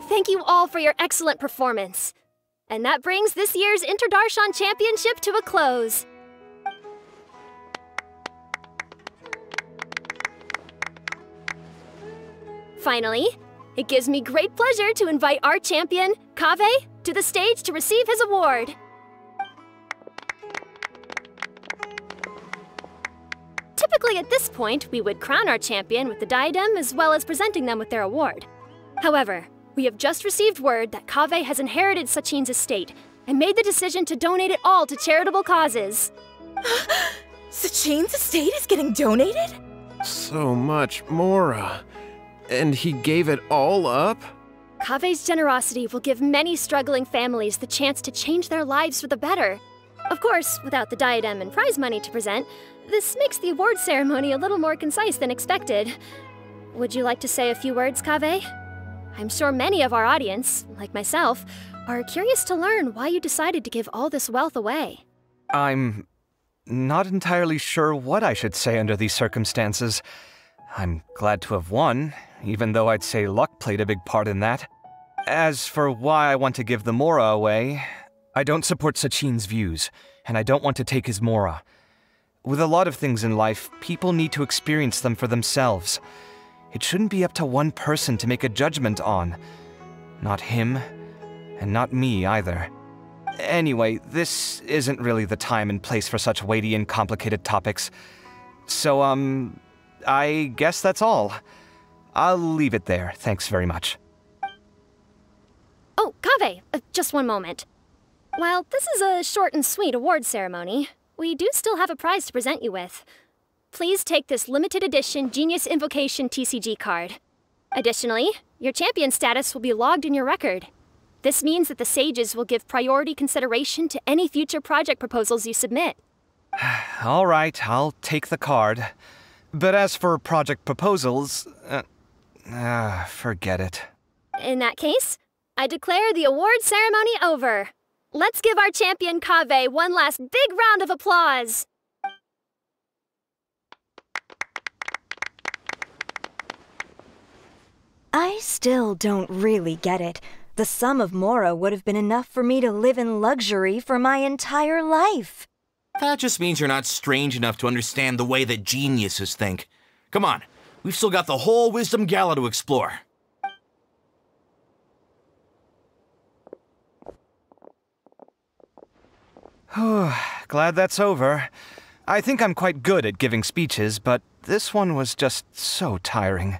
Thank you all for your excellent performance. And that brings this year's Interdarshan Championship to a close. Finally, it gives me great pleasure to invite our champion, Kaveh, to the stage to receive his award. Typically at this point, we would crown our champion with the diadem as well as presenting them with their award. However, we have just received word that Kaveh has inherited Sachin's estate and made the decision to donate it all to charitable causes. Sachin's estate is getting donated? So much Mora. And he gave it all up? Kaveh's generosity will give many struggling families the chance to change their lives for the better. Of course, without the diadem and prize money to present, this makes the award ceremony a little more concise than expected. Would you like to say a few words, Kaveh? I'm sure many of our audience, like myself, are curious to learn why you decided to give all this wealth away. I'm not entirely sure what I should say under these circumstances. I'm glad to have won, even though I'd say luck played a big part in that. As for why I want to give the Mora away, I don't support Sachin's views, and I don't want to take his Mora. With a lot of things in life, people need to experience them for themselves. It shouldn't be up to one person to make a judgment on. Not him, and not me either. Anyway, this isn't really the time and place for such weighty and complicated topics. So, I guess that's all. I'll leave it there, thanks very much. Oh, Kaveh, just one moment. While this is a short and sweet award ceremony, we do still have a prize to present you with. Please take this limited edition Genius Invocation TCG card. Additionally, your champion status will be logged in your record. This means that the Sages will give priority consideration to any future project proposals you submit. All right, I'll take the card. But as for project proposals, forget it. In that case, I declare the award ceremony over. Let's give our champion Kaveh one last big round of applause. I still don't really get it. The sum of Mora would have been enough for me to live in luxury for my entire life. That just means you're not strange enough to understand the way that geniuses think. Come on, we've still got the whole Wisdom Gala to explore. Glad that's over. I think I'm quite good at giving speeches, but this one was just so tiring.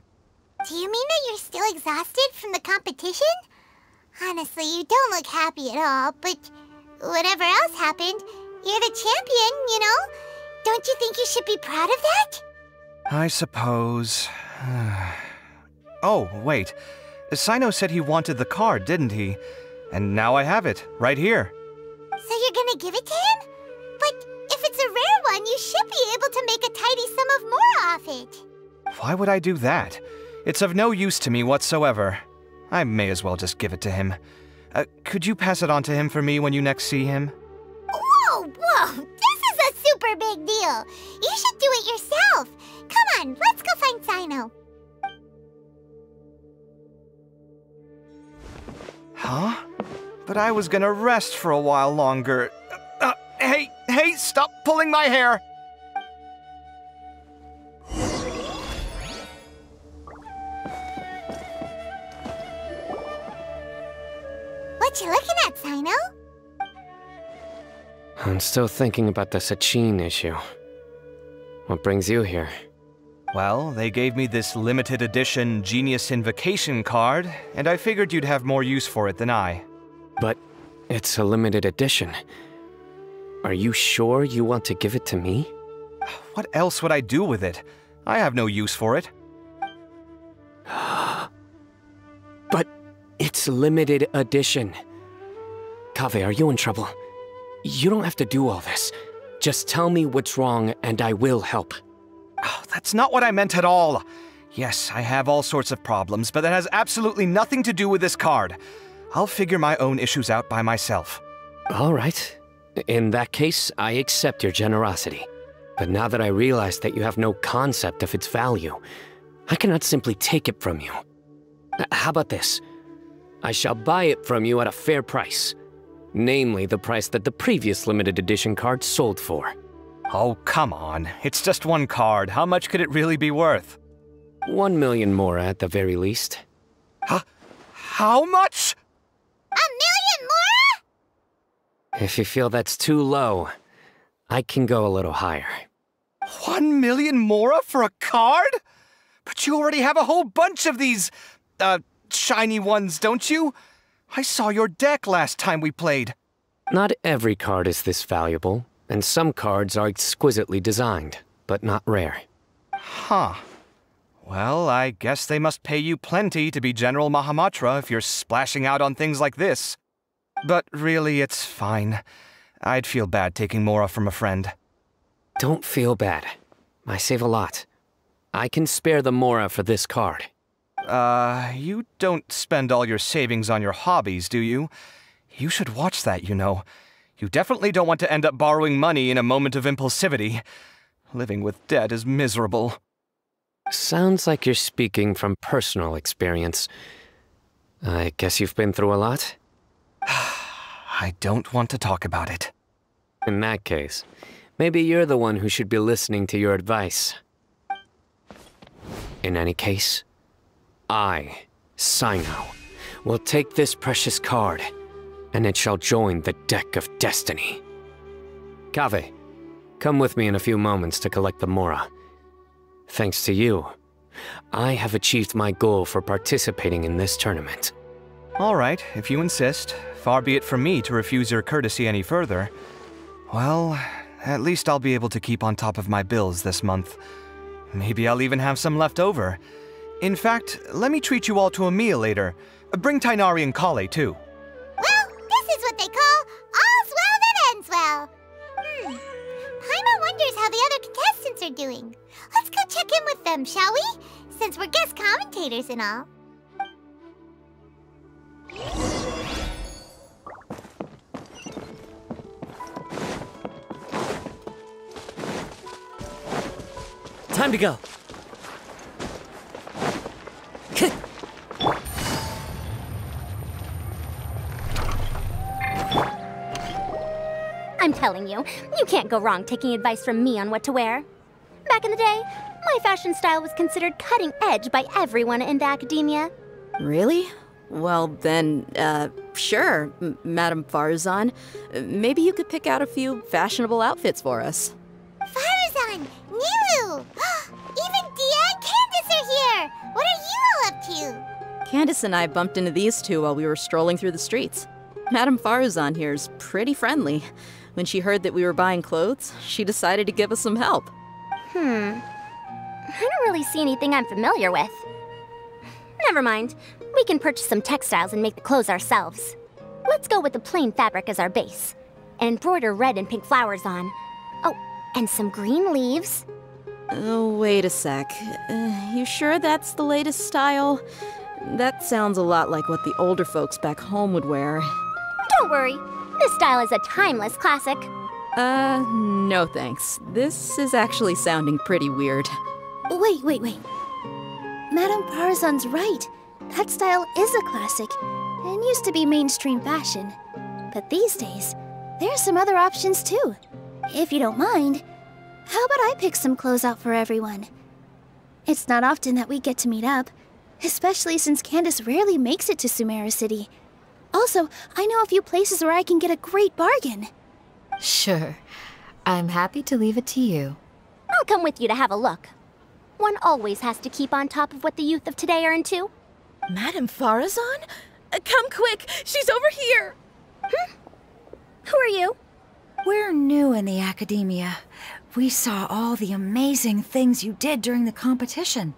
Do you mean that you're still exhausted from the competition? Honestly, you don't look happy at all, but whatever else happened, you're the champion, you know? Don't you think you should be proud of that? I suppose. Oh, wait. Sino said he wanted the card, didn't he? And now I have it, right here. So you're gonna give it to him? But if it's a rare one, you should be able to make a tidy sum of more off it. Why would I do that? It's of no use to me whatsoever. I may as well just give it to him. Could you pass it on to him for me when you next see him? Whoa, whoa! This is a super big deal! You should do it yourself! Come on, let's go find Sino. Huh? But I was gonna rest for a while longer. Hey, stop pulling my hair! What you looking at, Sino? I'm still thinking about the Sachin issue. What brings you here? Well, they gave me this limited edition Genius Invocation card, and I figured you'd have more use for it than I. But it's a limited edition. Are you sure you want to give it to me? What else would I do with it? I have no use for it. But it's limited edition. Kaveh, are you in trouble? You don't have to do all this. Just tell me what's wrong and I will help. Oh, that's not what I meant at all. Yes, I have all sorts of problems, but that has absolutely nothing to do with this card. I'll figure my own issues out by myself. All right. In that case, I accept your generosity. But now that I realize that you have no concept of its value, I cannot simply take it from you. How about this? I shall buy it from you at a fair price. Namely, the price that the previous limited edition card sold for. Oh, come on. It's just one card. How much could it really be worth? 1 million more at the very least. How much? 1 million more? If you feel that's too low, I can go a little higher. 1 million mora for a card? But you already have a whole bunch of these, shiny ones, don't you? I saw your deck last time we played. Not every card is this valuable, and some cards are exquisitely designed, but not rare. Huh. Well, I guess they must pay you plenty to be General Mahamatra if you're splashing out on things like this. But really, it's fine. I'd feel bad taking mora from a friend. Don't feel bad. I save a lot. I can spare the mora for this card. You don't spend all your savings on your hobbies, do you? You should watch that, you know. You definitely don't want to end up borrowing money in a moment of impulsivity. Living with debt is miserable. Sounds like you're speaking from personal experience. I guess you've been through a lot? I don't want to talk about it. In that case, maybe you're the one who should be listening to your advice. In any case, I, Sino, will take this precious card, and it shall join the deck of destiny. Kaveh, come with me in a few moments to collect the mora. Thanks to you, I have achieved my goal for participating in this tournament. All right, if you insist. Far be it from me to refuse your courtesy any further. Well, at least I'll be able to keep on top of my bills this month. Maybe I'll even have some left over. In fact, let me treat you all to a meal later. Bring Tainari and Kale, too. Well, this is what they call all's well that ends well. Paimon wonders how the other contestants are doing. Let's go check in with them, shall we? Since we're guest commentators and all. Time to go. I'm telling you, you can't go wrong taking advice from me on what to wear. Back in the day, my fashion style was considered cutting edge by everyone in the academia. Really? Well then, sure, Madame Farzan. Maybe you could pick out a few fashionable outfits for us. Farzan! Nilu! Even Dia and Candace are here! What are you all up to? Candace and I bumped into these two while we were strolling through the streets. Madame Farzan here is pretty friendly. When she heard that we were buying clothes, she decided to give us some help. I don't really see anything I'm familiar with. Never mind. We can purchase some textiles and make the clothes ourselves. Let's go with the plain fabric as our base, and embroider red and pink flowers on. Oh, and some green leaves. Oh, wait a sec. You sure that's the latest style? That sounds a lot like what the older folks back home would wear. Don't worry. This style is a timeless classic. No thanks. This is actually sounding pretty weird. Wait. Madame Farzan's right. That style is a classic, and used to be mainstream fashion. But these days, there's some other options too. If you don't mind, how about I pick some clothes out for everyone? It's not often that we get to meet up, especially since Candace rarely makes it to Sumeru City. Also, I know a few places where I can get a great bargain. Sure. I'm happy to leave it to you. I'll come with you to have a look. One always has to keep on top of what the youth of today are into. Madame Farazan? Come quick! She's over here! Who are you? We're new in the academia. We saw all the amazing things you did during the competition.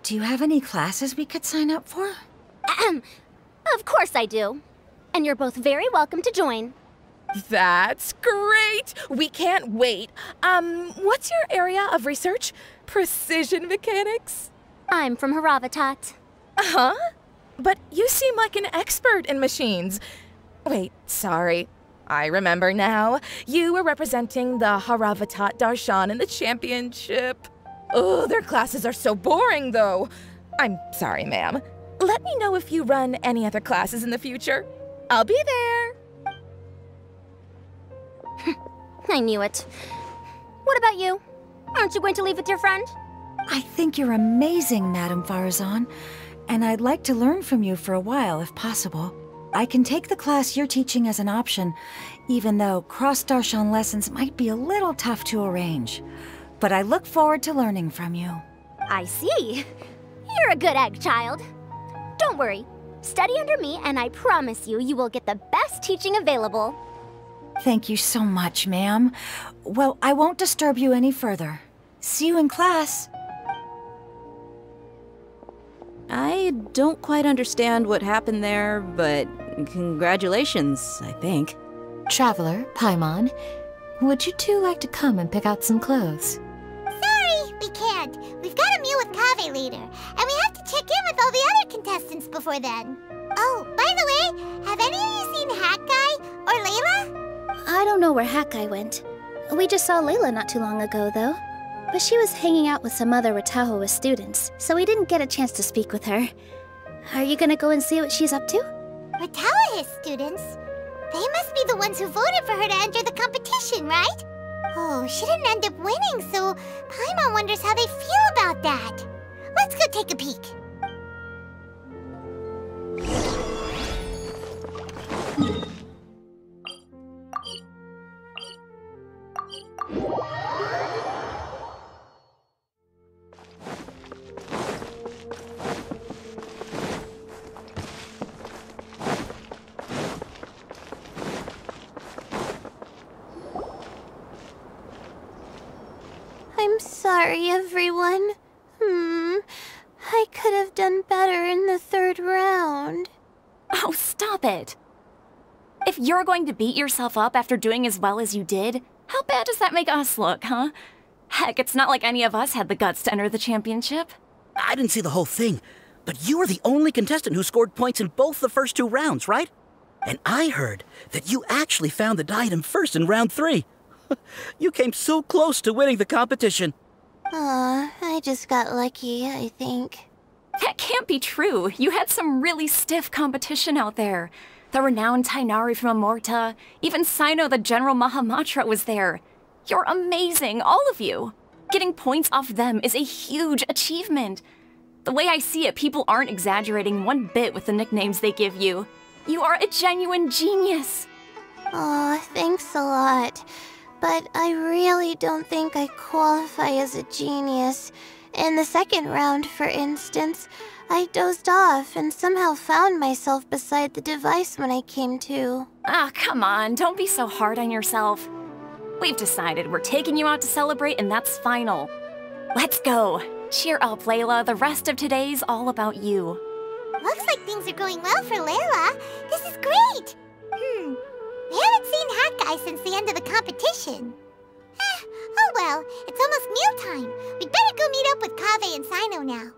Do you have any classes we could sign up for? Of course I do. And you're both very welcome to join. That's great! We can't wait. What's your area of research? Precision mechanics? I'm from Haravatat. Huh? But you seem like an expert in machines. Wait, sorry. I remember now. You were representing the Haravatat Darshan in the championship. Oh, their classes are so boring, though. I'm sorry, ma'am. Let me know if you run any other classes in the future. I'll be there. I knew it. What about you? Aren't you going to leave with your friend? I think you're amazing, Madame Farazan, and I'd like to learn from you for a while, if possible. I can take the class you're teaching as an option, even though cross-Darshan lessons might be a little tough to arrange. But I look forward to learning from you. I see. You're a good egg, child. Don't worry. Study under me, and I promise you, you will get the best teaching available. Thank you so much, ma'am. Well, I won't disturb you any further. See you in class. I don't quite understand what happened there, but congratulations, I think. Traveler, Paimon, would you two like to come and pick out some clothes? Sorry, we can't. We've got a meal with Kaveh later, and we have to check in with all the other contestants before then. Oh, by the way, have any of you seen Hakai or Layla? I don't know where Hakai went. We just saw Layla not too long ago, though. But she was hanging out with some other Ratahoa students, so we didn't get a chance to speak with her. Are you gonna go and see what she's up to? Ratahoa students? They must be the ones who voted for her to enter the competition, right? Oh, she didn't end up winning, so Paimon wonders how they feel about that. Let's go take a peek. I'm sorry, everyone. I could have done better in the third round. Oh, stop it! If you're going to beat yourself up after doing as well as you did, how bad does that make us look, huh? Heck, it's not like any of us had the guts to enter the championship. I didn't see the whole thing, but you were the only contestant who scored points in both the first 2 rounds, right? And I heard that you actually found the diadem first in round 3. You came so close to winning the competition. Aw, I just got lucky, I think. That can't be true. You had some really stiff competition out there. The renowned Tainari from Amorta, even Sino the General Mahamatra was there. You're amazing, all of you. Getting points off them is a huge achievement. The way I see it, people aren't exaggerating one bit with the nicknames they give you. You are a genuine genius. Aw, thanks a lot. But I really don't think I qualify as a genius. In the second round, for instance, I dozed off and somehow found myself beside the device when I came to. Ah, come on, don't be so hard on yourself. We've decided we're taking you out to celebrate, and that's final. Let's go. Cheer up, Layla. The rest of today's all about you. Looks like things are going well for Layla. This is great. We haven't seen Hakai since the end of the competition. Oh well, it's almost mealtime. We'd better go meet up with Kaveh and Sino now.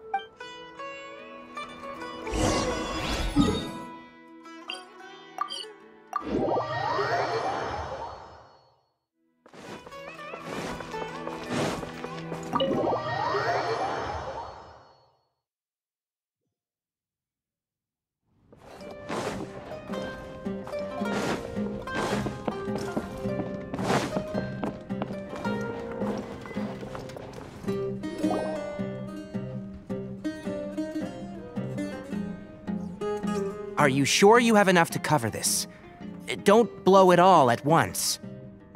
Are you sure you have enough to cover this? Don't blow it all at once.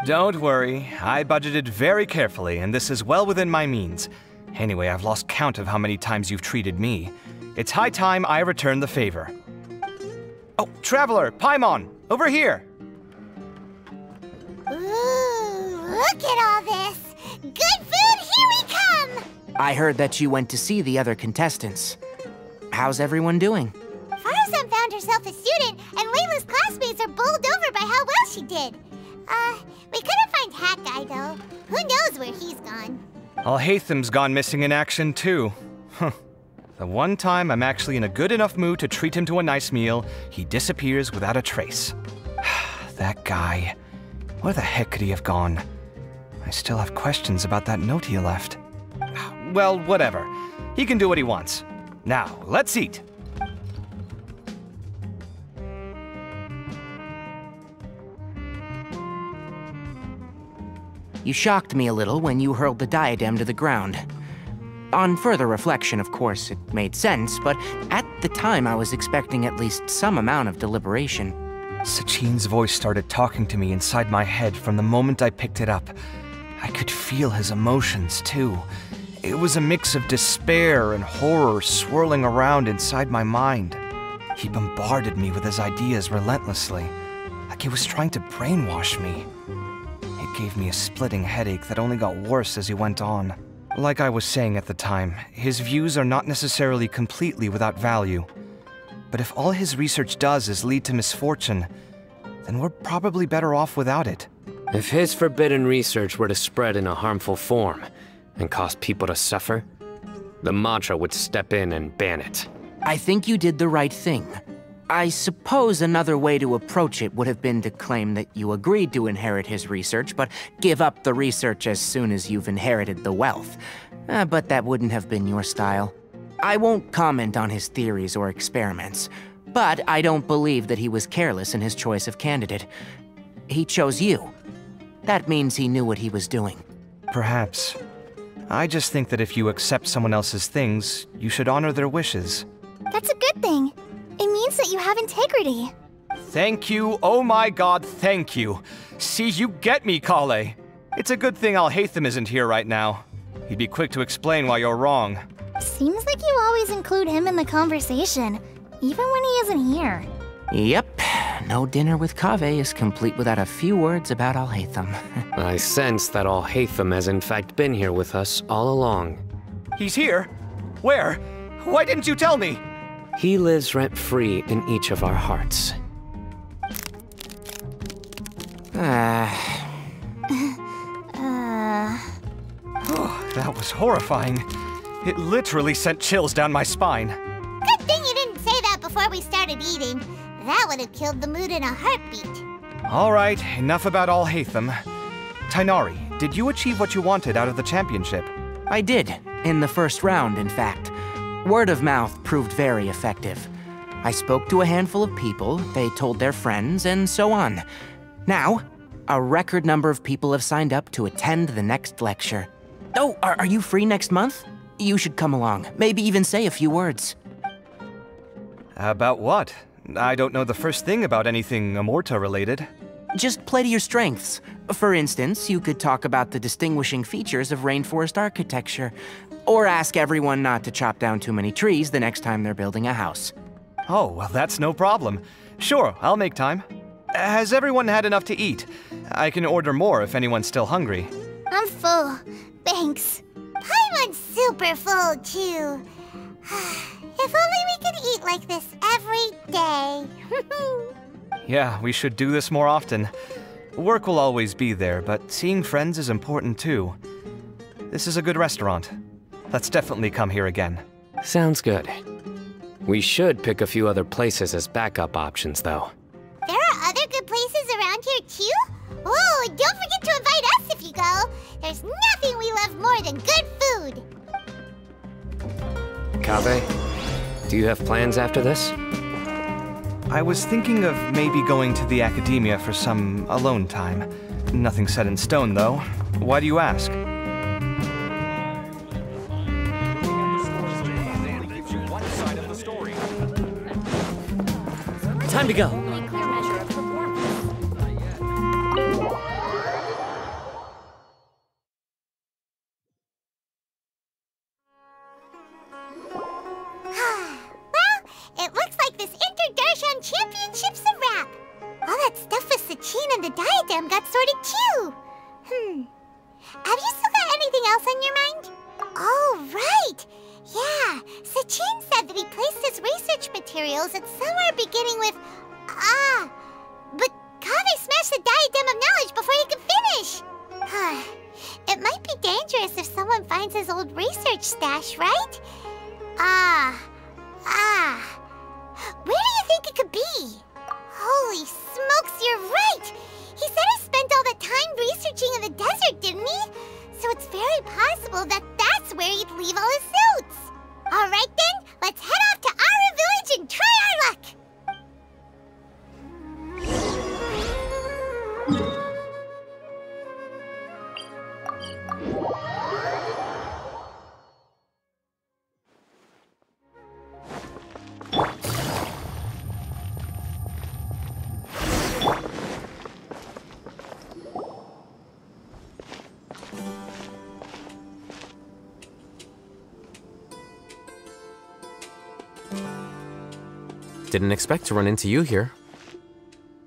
Don't worry, I budgeted very carefully, and this is well within my means. Anyway, I've lost count of how many times you've treated me. It's high time I return the favor. Oh, Traveler, Paimon, over here! Ooh, look at all this! Good food, here we come! I heard that you went to see the other contestants. How's everyone doing? Farazan found herself a student, and Layla's classmates are bowled over by how well she did. We couldn't find Hakai, though. Who knows where he's gone? Alhaitham's gone missing in action, too. Huh. The one time I'm actually in a good enough mood to treat him to a nice meal, he disappears without a trace. That guy. Where the heck could he have gone? I still have questions about that note he left. Well, whatever. He can do what he wants. Now, let's eat. You shocked me a little when you hurled the diadem to the ground. On further reflection, of course, it made sense, but at the time I was expecting at least some amount of deliberation. Sachin's voice started talking to me inside my head from the moment I picked it up. I could feel his emotions, too. It was a mix of despair and horror swirling around inside my mind. He bombarded me with his ideas relentlessly, like he was trying to brainwash me. It gave me a splitting headache that only got worse as he went on. Like I was saying at the time, his views are not necessarily completely without value. But if all his research does is lead to misfortune, then we're probably better off without it. If his forbidden research were to spread in a harmful form and cause people to suffer, the Madra would step in and ban it. I think you did the right thing. I suppose another way to approach it would have been to claim that you agreed to inherit his research, but give up the research as soon as you've inherited the wealth. But that wouldn't have been your style. I won't comment on his theories or experiments, but I don't believe that he was careless in his choice of candidate. He chose you. That means he knew what he was doing. Perhaps. I just think that if you accept someone else's things, you should honor their wishes. That's a good thing. It means that you have integrity. Thank you, oh my god, thank you. See, you get me, Kale. It's a good thing Alhaitham isn't here right now. He'd be quick to explain why you're wrong. Seems like you always include him in the conversation, even when he isn't here. Yep, no dinner with Kaveh is complete without a few words about Alhaitham. I sense that Alhaitham has in fact been here with us all along. He's here? Where? Why didn't you tell me? He lives rent-free in each of our hearts. That was horrifying. It literally sent chills down my spine. Good thing you didn't say that before we started eating. That would have killed the mood in a heartbeat. All right, enough about Alhaitham. Tighnari, did you achieve what you wanted out of the championship? I did, in the first round, in fact. Word of mouth proved very effective. I spoke to a handful of people, they told their friends, and so on. Now, a record number of people have signed up to attend the next lecture. Oh, are you free next month? You should come along, maybe even say a few words. About what? I don't know the first thing about anything Amorta related. Just play to your strengths. For instance, you could talk about the distinguishing features of rainforest architecture, or ask everyone not to chop down too many trees the next time they're building a house. Oh, well, that's no problem. Sure, I'll make time. Has everyone had enough to eat? I can order more if anyone's still hungry. I'm full. Thanks. Paimon's super full, too. If only we could eat like this every day. Yeah, we should do this more often. Work will always be there, but seeing friends is important too. This is a good restaurant. Let's definitely come here again. Sounds good. We should pick a few other places as backup options, though. There are other good places around here, too? Oh, and don't forget to invite us if you go. There's nothing we love more than good food. Kaveh, do you have plans after this? I was thinking of maybe going to the academia for some alone time. Nothing set in stone, though. Why do you ask? Time to go. It looks like this Inter-Darshan Championship's a wrap. All that stuff with Sachin and the diadem got sorted too. Have you still got anything else on your mind? Oh, right. Yeah, Sachin said that he placed his research materials at somewhere beginning with but Kaveh smashed the diadem of knowledge before he could finish. It might be dangerous if someone finds his old research stash, right? Where do you think it could be? Holy smokes, you're right! desert, didn't he? So it's very possible that that's where he'd leave all his suits. All right then, let's head off to Ara Village and try our luck. Didn't expect to run into you here.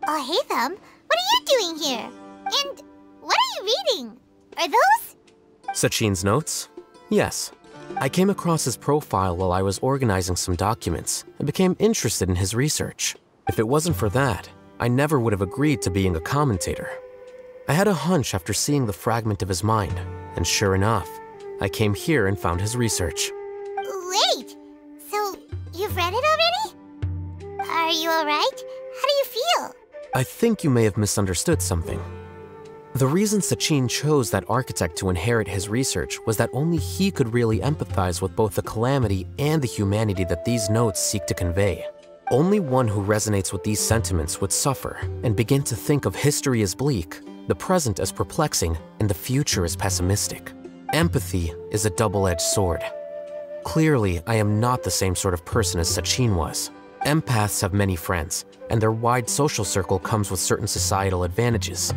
Oh, hey, Thumb. What are you doing here? And what are you reading? Are those? Sachin's notes? Yes. I came across his profile while I was organizing some documents and became interested in his research. If it wasn't for that, I never would have agreed to being a commentator. I had a hunch after seeing the fragment of his mind, and sure enough, I came here and found his research. Wait! So, you've read it already? Are you alright? How do you feel? I think you may have misunderstood something. The reason Sachin chose that architect to inherit his research was that only he could really empathize with both the calamity and the humanity that these notes seek to convey. Only one who resonates with these sentiments would suffer and begin to think of history as bleak, the present as perplexing, and the future as pessimistic. Empathy is a double-edged sword. Clearly, I am not the same sort of person as Sachin was. Empaths have many friends, and their wide social circle comes with certain societal advantages.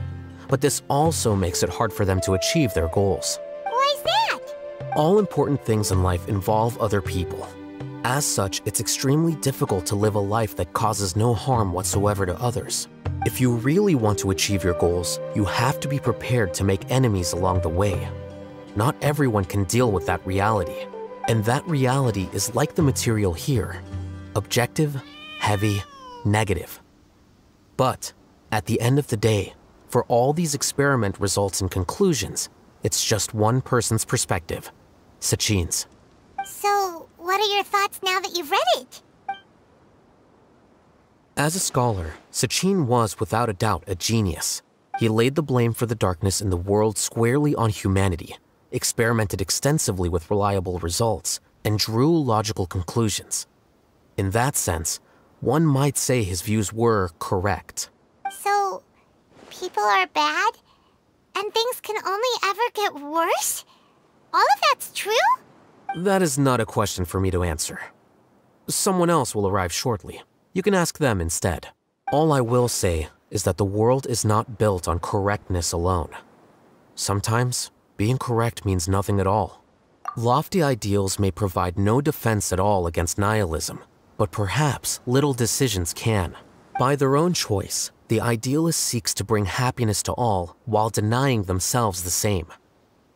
But this also makes it hard for them to achieve their goals. Why's that? All important things in life involve other people. As such, it's extremely difficult to live a life that causes no harm whatsoever to others. If you really want to achieve your goals, you have to be prepared to make enemies along the way. Not everyone can deal with that reality. And that reality is like the material here. Objective, heavy, negative. But at the end of the day, for all these experiment results and conclusions, it's just one person's perspective, Sachin's. So, what are your thoughts now that you've read it? As a scholar, Sachin was without a doubt a genius. He laid the blame for the darkness in the world squarely on humanity, experimented extensively with reliable results, and drew logical conclusions. In that sense, one might say his views were correct. So, people are bad? And things can only ever get worse? All of that's true? That is not a question for me to answer. Someone else will arrive shortly. You can ask them instead. All I will say is that the world is not built on correctness alone. Sometimes, being correct means nothing at all. Lofty ideals may provide no defense at all against nihilism, but perhaps little decisions can. By their own choice, the idealist seeks to bring happiness to all while denying themselves the same.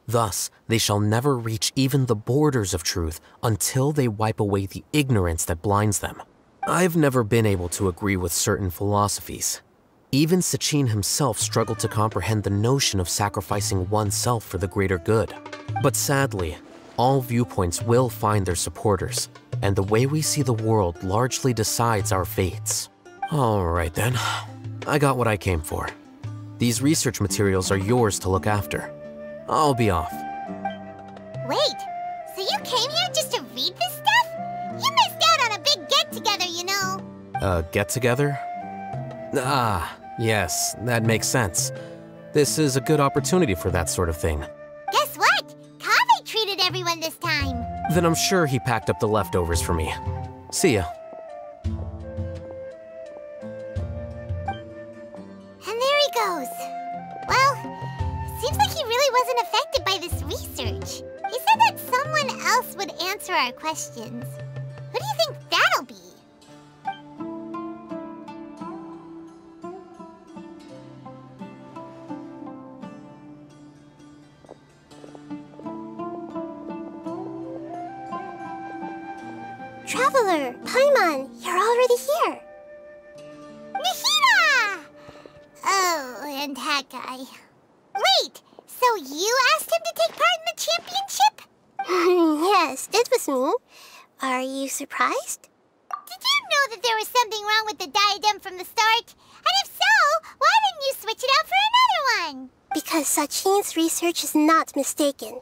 Thus, they shall never reach even the borders of truth until they wipe away the ignorance that blinds them. I've never been able to agree with certain philosophies. Even Sachin himself struggled to comprehend the notion of sacrificing oneself for the greater good. But sadly, all viewpoints will find their supporters, and the way we see the world largely decides our fates. All right then, I got what I came for. These research materials are yours to look after. I'll be off. Wait, so you came here just to read this stuff? You missed out on a big get-together, you know. Get-together? Ah, yes, that makes sense. This is a good opportunity for that sort of thing. Guess what? Kaveh treated everyone this time. Then I'm sure he packed up the leftovers for me. See ya. And there he goes. Well, seems like he really wasn't affected by this research. He said that someone else would answer our questions. Who do you think that'll be? Traveler, Paimon, you're already here. Nahida! Oh, and that guy. Wait, so you asked him to take part in the championship? Yes, it was me. Are you surprised? Did you know that there was something wrong with the diadem from the start? And if so, why didn't you switch it out for another one? because Sachin's research is not mistaken.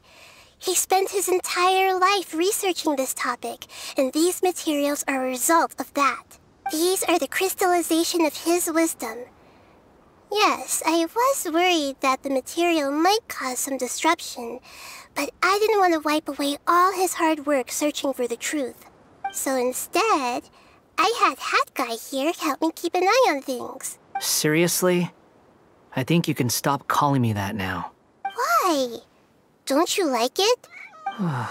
He spent his entire life researching this topic, and these materials are a result of that. These are the crystallization of his wisdom. Yes, I was worried that the material might cause some disruption, but I didn't want to wipe away all his hard work searching for the truth. So instead, I had Hat Guy here help me keep an eye on things. Seriously? I think you can stop calling me that now. Why? Don't you like it? Well,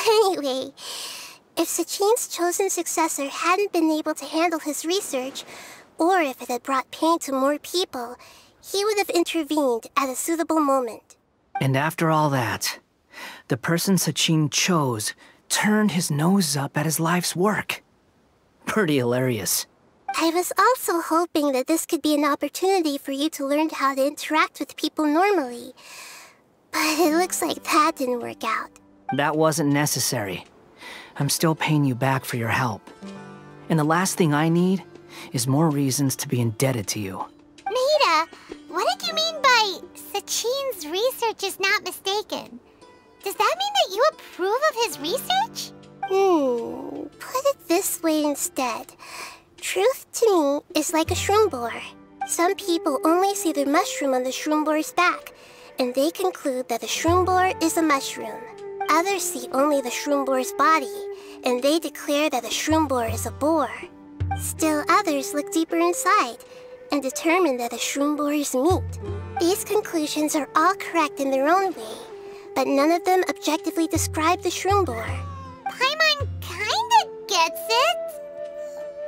anyway, if Sachin's chosen successor hadn't been able to handle his research, or if it had brought pain to more people, he would have intervened at a suitable moment. And after all that, the person Sachin chose turned his nose up at his life's work. Pretty hilarious. I was also hoping that this could be an opportunity for you to learn how to interact with people normally. But it looks like that didn't work out. That wasn't necessary. I'm still paying you back for your help. And the last thing I need is more reasons to be indebted to you. Maida, what did you mean by Sachin's research is not mistaken? Does that mean that you approve of his research? Put it this way instead. Truth to me is like a shroom boar. Some people only see the mushroom on the shroom boar's back, and they conclude that the shroom boar is a mushroom. Others see only the shroom boar's body, and they declare that the shroom boar is a boar. Still others look deeper inside, and determine that the shroom boar is meat. These conclusions are all correct in their own way, but none of them objectively describe the shroom boar. Paimon kinda gets it,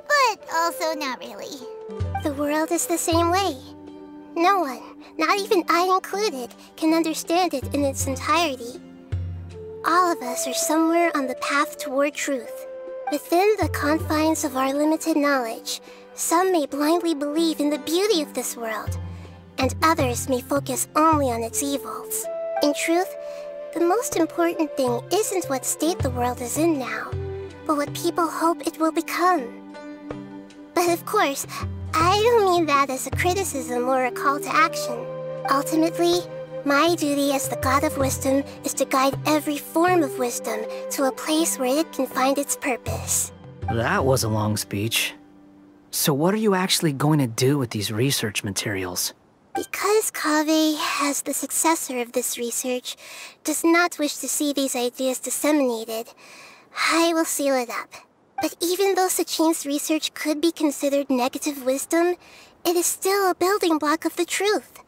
but also not really. The world is the same way. No one, not even I included, can understand it in its entirety. All of us are somewhere on the path toward truth. Within the confines of our limited knowledge, some may blindly believe in the beauty of this world, and others may focus only on its evils. In truth, the most important thing isn't what state the world is in now, but what people hope it will become. But of course, I don't mean that as a criticism or a call to action. Ultimately, my duty as the God of Wisdom is to guide every form of wisdom to a place where it can find its purpose. That was a long speech. So what are you actually going to do with these research materials? Because Kaveh, as the successor of this research, does not wish to see these ideas disseminated, I will seal it up. But even though Sachin's research could be considered negative wisdom, it is still a building block of the truth.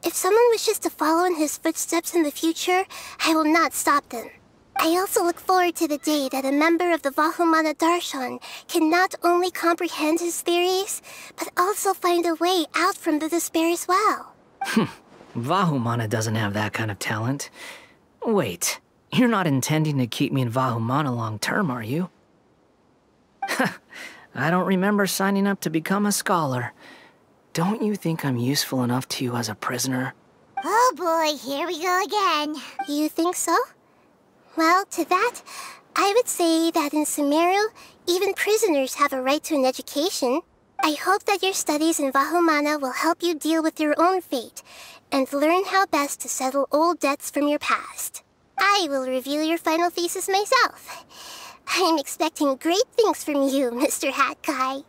If someone wishes to follow in his footsteps in the future, I will not stop them. I also look forward to the day that a member of the Vahumana Darshan can not only comprehend his theories, but also find a way out from the despair as well. Vahumana doesn't have that kind of talent. Wait, you're not intending to keep me in Vahumana long term, are you? I don't remember signing up to become a scholar. Don't you think I'm useful enough to you as a prisoner? Oh boy, here we go again. You think so? Well, to that, I would say that in Sumeru, even prisoners have a right to an education. I hope that your studies in Vahumana will help you deal with your own fate, and learn how best to settle old debts from your past. I will review your final thesis myself. I'm expecting great things from you, Mr. Hat Guy.